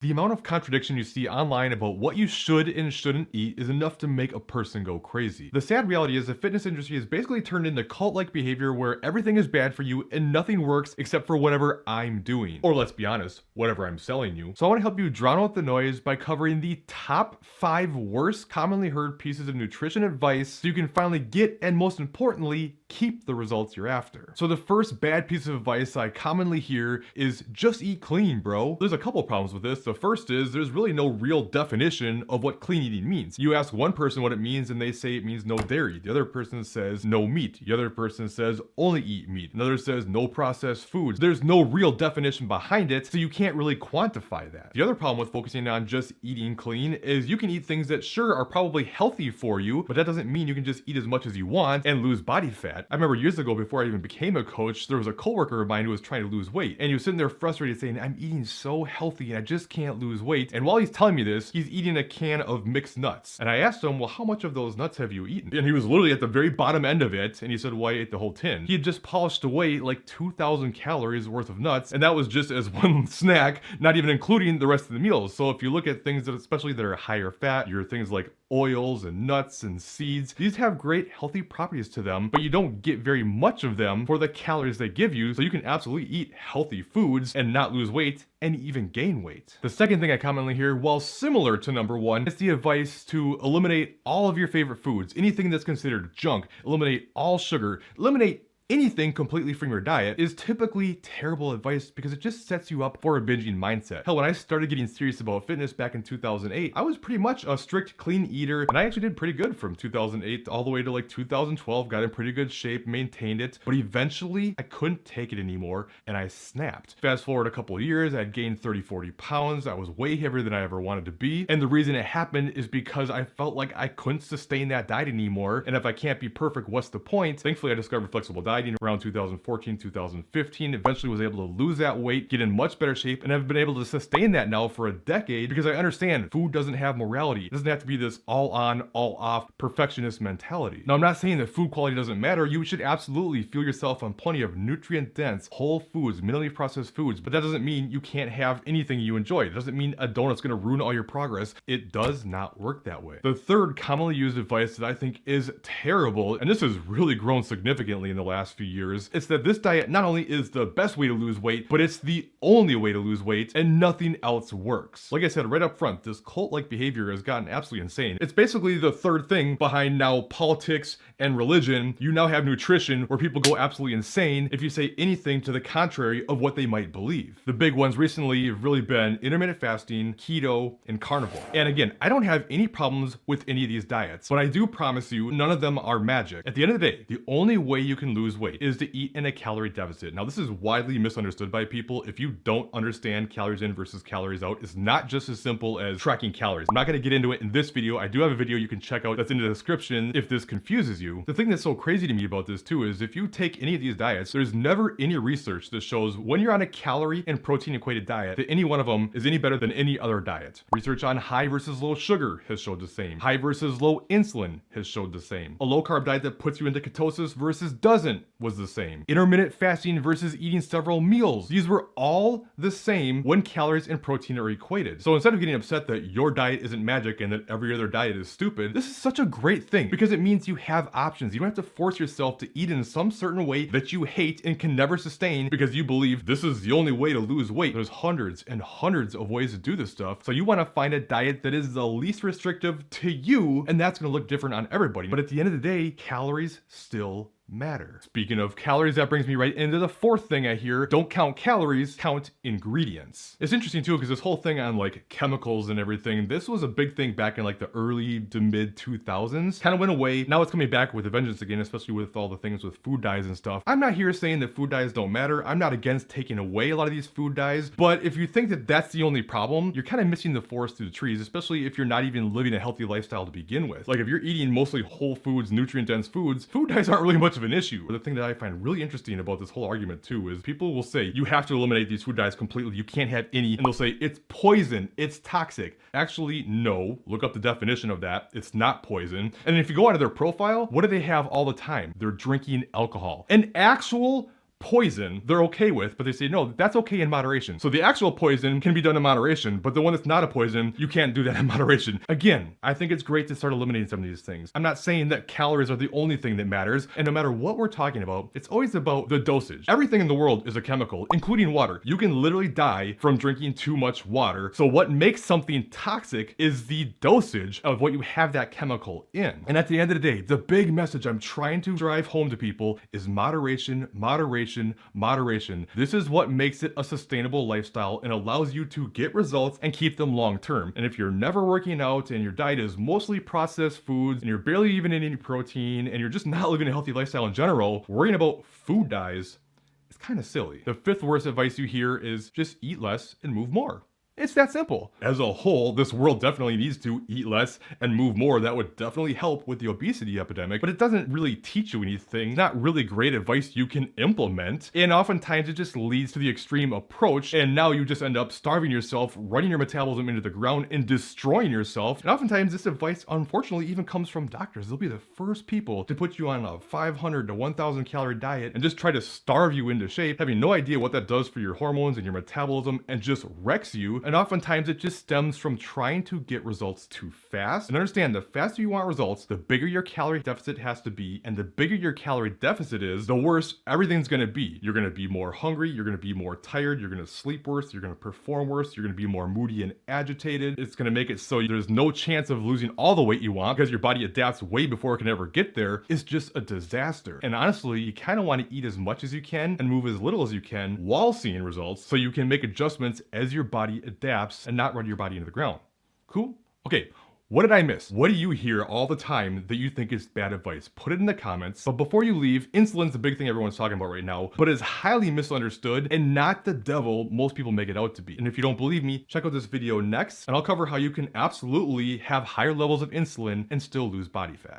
The amount of contradiction you see online about what you should and shouldn't eat is enough to make a person go crazy. The sad reality is the fitness industry has basically turned into cult-like behavior where everything is bad for you and nothing works except for whatever I'm doing. Or let's be honest, whatever I'm selling you. So I want to help you drown out the noise by covering the top 5 worst commonly heard pieces of nutrition advice so you can finally get, and most importantly, keep the results you're after. So the first bad piece of advice I commonly hear is just eat clean, bro. There's a couple problems with this. The first is there's really no real definition of what clean eating means. You ask one person what it means and they say it means no dairy. The other person says no meat. The other person says only eat meat. Another says no processed foods. There's no real definition behind it, so you can't really quantify that. The other problem with focusing on just eating clean is you can eat things that sure are probably healthy for you, but that doesn't mean you can just eat as much as you want and lose body fat. I remember years ago, before I even became a coach, there was a coworker of mine who was trying to lose weight, and he was sitting there frustrated saying, I'm eating so healthy and I just can't lose weight. And while he's telling me this, he's eating a can of mixed nuts. And I asked him, well, how much of those nuts have you eaten? And he was literally at the very bottom end of it, and he said, well, I ate the whole tin. He had just polished away like 2,000 calories worth of nuts, and that was just as one snack, not even including the rest of the meals. So if you look at things that, especially that are higher fat, your things like oils and nuts and seeds, these have great healthy properties to them, but you don't get very much of them for the calories they give you, so you can absolutely eat healthy foods and not lose weight and even gain weight. The second thing I commonly hear, while similar to number one, is the advice to eliminate all of your favorite foods, anything that's considered junk, eliminate all sugar, eliminate anything completely from your diet, is typically terrible advice because it just sets you up for a binging mindset. Hell, when I started getting serious about fitness back in 2008, I was pretty much a strict clean eater, and I actually did pretty good from 2008 all the way to like 2012, got in pretty good shape, maintained it, but eventually I couldn't take it anymore and I snapped. Fast forward a couple of years, I'd gained 30-40 pounds, I was way heavier than I ever wanted to be, and the reason it happened is because I felt like I couldn't sustain that diet anymore, and if I can't be perfect, what's the point? Thankfully, I discovered flexible dieting around 2014, 2015, eventually was able to lose that weight, get in much better shape, and I've been able to sustain that now for a decade because I understand food doesn't have morality. It doesn't have to be this all on, all off perfectionist mentality. Now, I'm not saying that food quality doesn't matter. You should absolutely fuel yourself on plenty of nutrient dense, whole foods, minimally processed foods, but that doesn't mean you can't have anything you enjoy. It doesn't mean a donut's gonna ruin all your progress. It does not work that way. The third commonly used advice that I think is terrible, and this has really grown significantly in the last few years, it's that this diet not only is the best way to lose weight, but it's the only way to lose weight and nothing else works. Like I said right up front, this cult-like behavior has gotten absolutely insane. It's basically the third thing behind now politics and religion. You now have nutrition where people go absolutely insane if you say anything to the contrary of what they might believe. The big ones recently have really been intermittent fasting, keto, and carnivore. And again, I don't have any problems with any of these diets, but I do promise you none of them are magic. At the end of the day, the only way you can lose weight is to eat in a calorie deficit. Now, this is widely misunderstood by people. If you don't understand calories in versus calories out, it's not just as simple as tracking calories. I'm not gonna get into it in this video. I do have a video you can check out that's in the description if this confuses you. The thing that's so crazy to me about this too is if you take any of these diets, there's never any research that shows when you're on a calorie and protein equated diet that any one of them is any better than any other diet. Research on high versus low sugar has showed the same. High versus low insulin has showed the same. A low carb diet that puts you into ketosis versus doesn't was the same. Intermittent fasting versus eating several meals. These were all the same when calories and protein are equated. So instead of getting upset that your diet isn't magic and that every other diet is stupid, this is such a great thing because it means you have options. You don't have to force yourself to eat in some certain way that you hate and can never sustain because you believe this is the only way to lose weight. There's hundreds and hundreds of ways to do this stuff. So you want to find a diet that is the least restrictive to you, and that's going to look different on everybody. But at the end of the day, calories still matter. Speaking of calories, that brings me right into the fourth thing I hear. Don't count calories, count ingredients. It's interesting too because this whole thing on like chemicals and everything, this was a big thing back in like the early to mid 2000s. Kind of went away. Now it's coming back with a vengeance again, especially with all the things with food dyes and stuff. I'm not here saying that food dyes don't matter. I'm not against taking away a lot of these food dyes, but if you think that that's the only problem, you're kind of missing the forest through the trees, especially if you're not even living a healthy lifestyle to begin with. Like if you're eating mostly whole foods, nutrient dense foods, food dyes aren't really much of an issue. But the thing that I find really interesting about this whole argument too is people will say you have to eliminate these food dyes completely, you can't have any, and they'll say it's poison, it's toxic. Actually, no. Look up the definition of that. It's not poison. And if you go onto their profile, what do they have all the time? They're drinking alcohol. An actual poison they're okay with, but they say, no, that's okay in moderation. So the actual poison can be done in moderation, but the one that's not a poison, you can't do that in moderation. Again, I think it's great to start eliminating some of these things. I'm not saying that calories are the only thing that matters, and no matter what we're talking about, it's always about the dosage. Everything in the world is a chemical, including water. You can literally die from drinking too much water. So what makes something toxic is the dosage of what you have that chemical in. And at the end of the day, the big message I'm trying to drive home to people is moderation, moderation, moderation. This is what makes it a sustainable lifestyle and allows you to get results and keep them long term. And if you're never working out and your diet is mostly processed foods and you're barely even eating any protein and you're just not living a healthy lifestyle in general, worrying about food dyes is kind of silly. The fifth worst advice you hear is just eat less and move more. It's that simple. As a whole, this world definitely needs to eat less and move more. That would definitely help with the obesity epidemic, but it doesn't really teach you anything. Not really great advice you can implement. And oftentimes it just leads to the extreme approach. And now you just end up starving yourself, running your metabolism into the ground and destroying yourself. And oftentimes this advice, unfortunately, even comes from doctors. They'll be the first people to put you on a 500 to 1,000 calorie diet and just try to starve you into shape, having no idea what that does for your hormones and your metabolism, and just wrecks you. And oftentimes it just stems from trying to get results too fast. And understand, the faster you want results, the bigger your calorie deficit has to be. And the bigger your calorie deficit is, the worse everything's gonna be. You're gonna be more hungry, you're gonna be more tired, you're gonna sleep worse, you're gonna perform worse, you're gonna be more moody and agitated. It's gonna make it so there's no chance of losing all the weight you want because your body adapts way before it can ever get there. It's just a disaster. And honestly, you kind of want to eat as much as you can and move as little as you can while seeing results so you can make adjustments as your body adapts and not run your body into the ground. Cool? Okay. What did I miss? What do you hear all the time that you think is bad advice? Put it in the comments. But before you leave, insulin's the big thing everyone's talking about right now, but is highly misunderstood and not the devil most people make it out to be. And if you don't believe me, check out this video next, and I'll cover how you can absolutely have higher levels of insulin and still lose body fat.